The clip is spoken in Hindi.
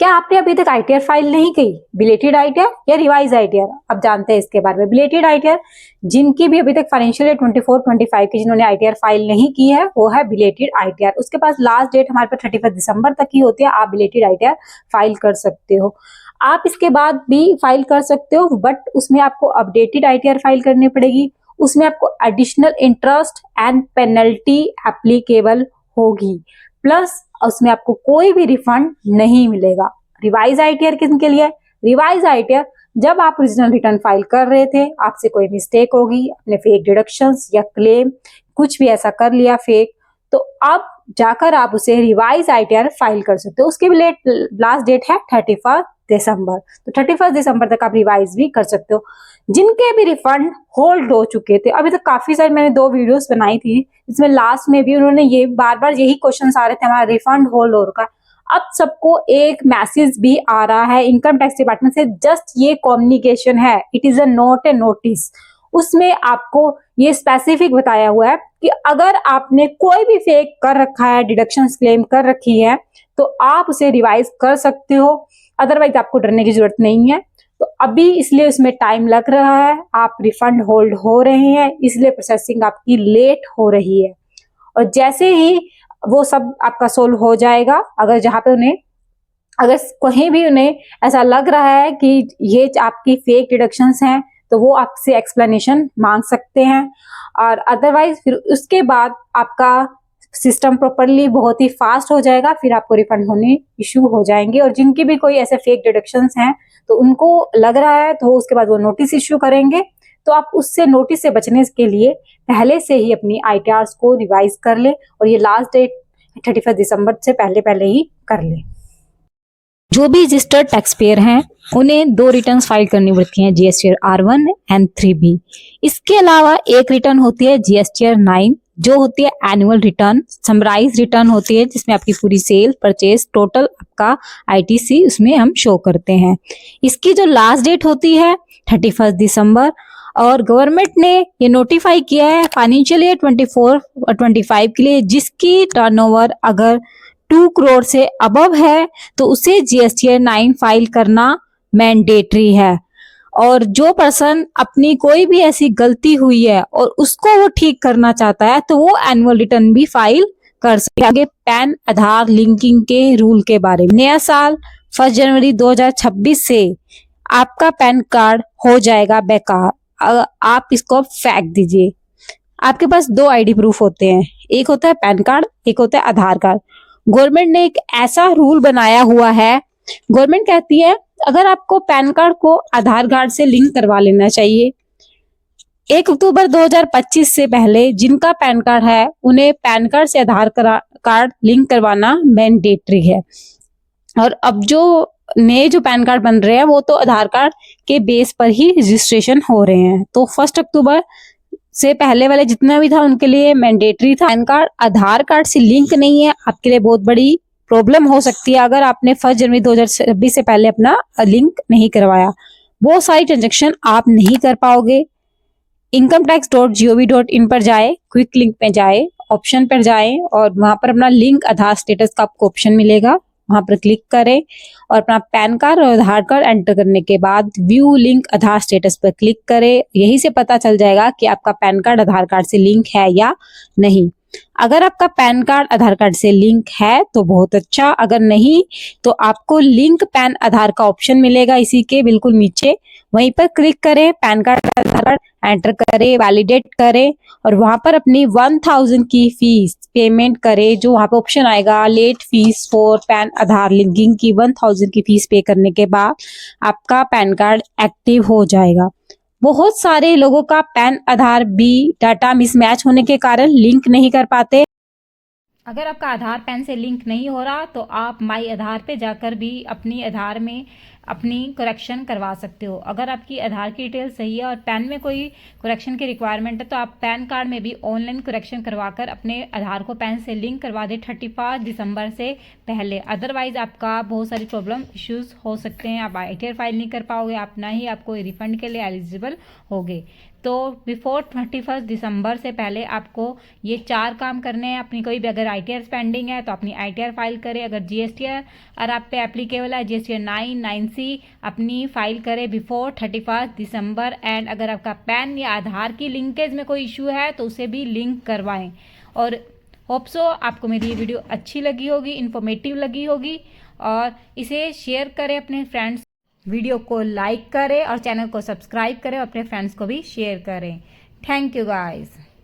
क्या आपने अभी तक आईटीआर फाइल नहीं की? बिलेटेड आईटीआर या रिवाइज आईटीआर? अब जानते हैं इसके बारे में। बिलेटेड आईटीआर जिनकी भी अभी तक फाइनेंशियल ईयर 24-25 की जिन्होंने आईटीआर फाइल नहीं की है वो है बिलेटेड आईटीआर। उसके पास लास्ट डेट हमारे पास 31 दिसंबर तक ही होती है। आप बिलेटेड आईटीआर फाइल कर सकते हो। आप इसके बाद भी फाइल कर सकते हो, बट उसमें आपको अपडेटेड आईटीआर फाइल करनी पड़ेगी। उसमें आपको additional interest and penalty applicable होगी, प्लस उसमें आपको कोई भी रिफंड नहीं मिलेगा। रिवाइज आईटीआर किसके लिए? रिवाइज आईटीआर जब आप ओरिजिनल रिटर्न फाइल कर रहे थे, आपसे कोई मिस्टेक होगी, अपने फेक डिडक्शंस या क्लेम कुछ भी ऐसा कर लिया फेक, तो अब जाकर आप उसे रिवाइज आईटीआर फाइल कर सकते हो। उसकी भी लास्ट डेट है 31 दिसंबर, तो 31 दिसंबर तक आप रिवाइज भी कर सकते हो। जिनके भी रिफंड होल्ड हो चुके थे, अभी तक काफी सारे मैंने 2 वीडियोस बनाई थी, इसमें लास्ट में भी उन्होंने ये बार बार यही क्वेश्चंस आ रहे थे, हमारा रिफंड होल्ड हो रखा है। अब सबको एक मैसेज भी आ रहा है इनकम टैक्स डिपार्टमेंट से, जस्ट ये कम्युनिकेशन है, it is a note A notice. उसमें आपको ये स्पेसिफिक बताया हुआ है कि अगर आपने कोई भी फेक कर रखा है, डिडक्शंस क्लेम कर रखी है, तो आप उसे रिवाइज कर सकते हो, अदरवाइज आपको डरने की जरूरत नहीं है। तो अभी इसलिए उसमें टाइम लग रहा है, आप रिफंड होल्ड हो रहे हैं, इसलिए प्रोसेसिंग आपकी लेट हो रही है। और जैसे ही वो सब आपका सोल्व हो जाएगा, अगर जहां पे उन्हें अगर कहीं भी उन्हें ऐसा लग रहा है कि ये आपकी फेक डिडक्शंस हैं, तो वो आपसे एक्सप्लेनेशन मांग सकते हैं। और अदरवाइज फिर उसके बाद आपका सिस्टम प्रॉपरली बहुत ही फास्ट हो जाएगा, फिर आपको रिफंड होने इशू हो जाएंगे। और जिनकी भी कोई ऐसे फेक डिडक्शंस हैं तो उनको लग रहा है, तो उसके बाद वो नोटिस इश्यू करेंगे। तो आप उससे नोटिस से बचने के लिए पहले से ही अपनी आईटीआर्स को रिवाइज कर ले, और ये लास्ट डेट 31 दिसंबर से पहले पहले ही कर ले। जो भी रजिस्टर्ड टैक्स पेयर हैं उन्हें 2 रिटर्न्स फाइल करनी पड़ती हैं, जीएसटीआर R1 एंड 3B। इसके अलावा एक रिटर्न होती है जीएसटीआर 9, जो होती है एनुअल रिटर्न, समराइज रिटर्न होती है, जिसमें आपकी पूरी सेल परचेज टोटल आपका आईटीसी उसमें हम शो करते हैं। इसकी जो लास्ट डेट होती है 31 दिसंबर, और गवर्नमेंट ने ये नोटिफाई किया है फाइनेंशियल ईयर 24 और 25 के लिए जिसकी टर्नओवर अगर 2 करोड़ से अबव है तो उसे जीएसटीआर 9 फाइल करना मैंडेटरी है। और जो पर्सन अपनी कोई भी ऐसी गलती हुई है और उसको वो ठीक करना चाहता है तो वो एनुअल रिटर्न भी फाइल कर सकते हैं। आगे पैन आधार लिंकिंग के रूल के बारे में, नया साल 1 जनवरी 2026 से आपका पैन कार्ड हो जाएगा बेकार। आप इसको फेंक दीजिए। आपके पास 2 आईडी प्रूफ होते हैं, एक होता है पैन कार्ड, एक होता है आधार कार्ड। गवर्नमेंट ने एक ऐसा रूल बनाया हुआ है, गवर्नमेंट कहती है अगर आपको पैन कार्ड को आधार कार्ड से लिंक करवा लेना चाहिए। 1 अक्टूबर 2025 से पहले जिनका पैन कार्ड है उन्हें पैन कार्ड से आधार कार्ड लिंक करवाना मैंडेटरी है। और अब जो नए जो पैन कार्ड बन रहे हैं वो तो आधार कार्ड के बेस पर ही रजिस्ट्रेशन हो रहे हैं। तो 1 अक्टूबर से पहले वाले जितना भी था उनके लिए मैंडेटरी था। पैन कार्ड आधार कार्ड से लिंक नहीं है, आपके लिए बहुत बड़ी प्रॉब्लम हो सकती है अगर आपने 1 जनवरी 2026 से पहले अपना लिंक नहीं करवाया। वो सारी ट्रांजेक्शन आप नहीं कर पाओगे। incometax.gov.in पर जाए, क्विक लिंक पे जाए, ऑप्शन पर जाए और वहां पर अपना लिंक आधार स्टेटस का आपको ऑप्शन मिलेगा, वहां पर क्लिक करें और अपना पैन कार्ड और आधार कार्ड एंटर करने के बाद व्यू लिंक आधार स्टेटस पर क्लिक करें। यहीं से पता चल जाएगा कि आपका पैन कार्ड आधार कार्ड से लिंक है या नहीं। अगर आपका पैन कार्ड आधार कार्ड से लिंक है तो बहुत अच्छा, अगर नहीं तो आपको लिंक पैन आधार का ऑप्शन मिलेगा इसी के बिल्कुल नीचे, वहीं पर क्लिक करें, पैन कार्ड आधार कार्ड एंटर करें, वैलिडेट करें और वहां पर अपनी 1000 की फीस पेमेंट करें। जो वहां पे ऑप्शन आएगा late fees for PAN Aadhaar linking की 1000 की फीस पे करने के बाद आपका पैन कार्ड एक्टिव हो जाएगा। बहुत सारे लोगों का पैन आधार भी डाटा मिसमैच होने के कारण लिंक नहीं कर पाते। अगर आपका आधार पैन से लिंक नहीं हो रहा तो आप माई आधार पे जाकर भी अपनी आधार में अपनी करेक्शन करवा सकते हो। अगर आपकी आधार की डिटेल सही है और पैन में कोई करेक्शन की रिक्वायरमेंट है तो आप पैन कार्ड में भी ऑनलाइन करेक्शन करवाकर अपने आधार को पैन से लिंक करवा दें 31 दिसंबर से पहले। अदरवाइज आपका बहुत सारी प्रॉब्लम इश्यूज हो सकते हैं, आप ITR फाइल नहीं कर पाओगे, आप ना ही आपको रिफंड के लिए एलिजिबल होगे। तो बिफोर 31 दिसंबर से पहले आपको ये 4 काम करने हैं। अपनी कोई भी अगर ITR पेंडिंग है तो अपनी ITR फाइल करें। अगर GSTR और आप पे एप्लीकेबल है GSTR 9, 9C अपनी फाइल करें बिफोर 31 दिसंबर। एंड अगर आपका पैन या आधार की लिंकेज में कोई इशू है तो उसे भी लिंक करवाएं। और होप सो आपको मेरी ये वीडियो अच्छी लगी होगी, इन्फॉर्मेटिव लगी होगी, और इसे शेयर करें अपने फ्रेंड्स, वीडियो को लाइक करें और चैनल को सब्सक्राइब करें और अपने फ्रेंड्स को भी शेयर करें। Thank you guys.